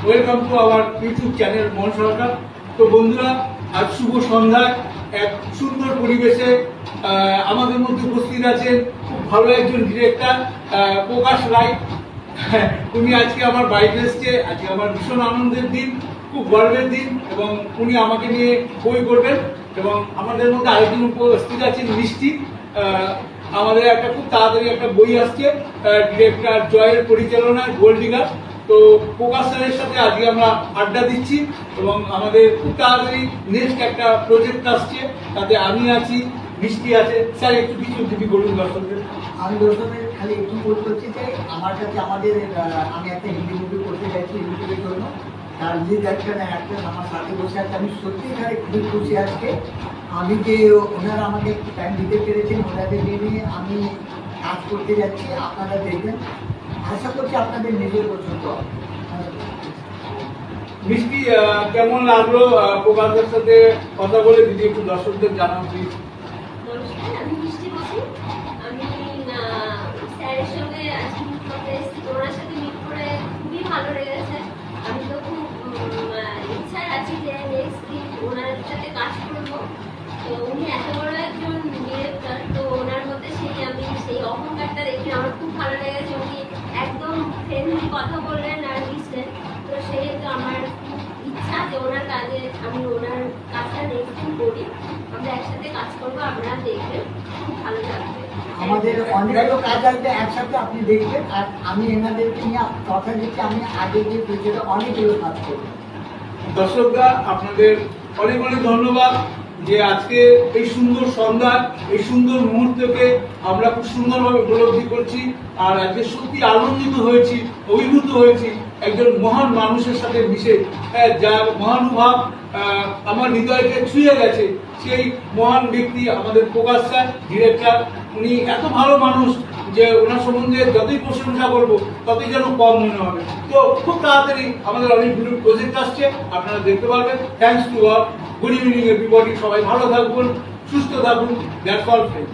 Welcome to our YouTube channel মন সরকার। তো বন্ধুরা, আজ শুভ সন্ধ্যায় এক সুন্দর পরিবেশে আমাদের মধ্যে উপস্থিত আছেন খুব ভালো একজন ডিরেক্টর প্রকাশ রায়। উনি আজকে আমার বাড়িতে এসছে। আজকে আমার ভীষণ আনন্দের দিন, খুব গর্বের দিন, এবং উনি আমাকে নিয়ে বই করবেন। এবং আমাদের মধ্যে আরেকজন উপস্থিত আছেন মিষ্টি। আমাদের একটা খুব তাড়াতাড়ি একটা বই আসছে ডিরেক্টর জয়ের পরিচালনায়, গোল্ড ডিগার। তো প্রকাশ স্যারের সাথে আজকে আমরা আড্ডা দিচ্ছি এবং আমাদের খুব তাড়াতাড়ি নেক্সট একটা প্রজেক্ট আসছে, তাতে আমি আছি, মিষ্টি আছে। স্যার একটু কিছু যদি বলুন দর্শকদের। আমি দর্শকদের খালি একটু বলতে হচ্ছে যে আমার কাছে আমি একটা হিন্দি মুভি করতে চাইছি ইউটিউবের জন্য। তার যে একটা আমার সাথে বসে আছে, আমি সত্যি এখানে খুবই খুশি আজকে। আমি যে ওনারা আমাকে একটু টাইম দিতে পেরেছেন, ওনাদের নিয়ে আমি কাজ করতে যাচ্ছি। আপনারা দেখবেন, আশা করছি আপনাদের নিজের পছন্দ হবে। মিষ্টি, কেমন লাগলো প্রকাশের সাথে কথা বলে? দিদি একটু দর্শকদের জানাও প্লিজ। নমস্কার, আমি মিষ্টি বলছি। আমি স্যারের সঙ্গে আজকে মিট করতে এসেছি। ওনার সাথে মিট করে খুবই ভালো লেগেছে। আমি তো খুব ইচ্ছা আছি যে নেক্সট দিন ওনার সাথে কাজ করবো। তো উনি এত বড় একজন ডিরেক্টর, তো ওনার মধ্যে সেই অহংকারটা দেখে আমার খুব ভালো লেগেছে। উনি একদম ফ্রেন্ডলি কথা বললেন আর লিখলেন। তো সেহেতু আমার ইচ্ছা যে ওনার কাজটা নেক্সট দিন করি, আমরা একসাথে কাজ করবো। আপনারা দেখবেন, খুব ভালো লাগবে। আমাদের অনেকগুলো কাজ আসবে একসাথে, আপনি দেখবেন। আর আমি এনাদেরকে নিয়ে কথা দিচ্ছি, আমি আগে গিয়ে ফিউচারে অনেকগুলো কাজ করবো। দর্শকরা, আপনাদের অনেক অনেক ধন্যবাদ যে আজকে এই সুন্দর সন্ধ্যা, এই সুন্দর মুহূর্তকে আমরা খুব সুন্দরভাবে উপলব্ধি করছি। আর আজকে সত্যি আনন্দিত হয়েছি, অভিভূত হয়েছি একজন মহান মানুষের সাথে মিশে, যার মহানুভাব আমার হৃদয়কে ছুঁয়ে গেছে। সেই মহান ব্যক্তি আমাদের প্রকাশ স্যার, ডিরেক্টর। উনি এত ভালো মানুষ যে ওনার সম্বন্ধে যতই প্রশংসা করবো ততই যেন কম মনে হবে। তো খুব তাড়াতাড়ি আমাদের অনেকগুলো প্রজেক্ট আসছে, আপনারা দেখতে পারবেন। Thanks to all. Good evening everybody. সবাই ভালো থাকুন, সুস্থ থাকুন। That's all friends.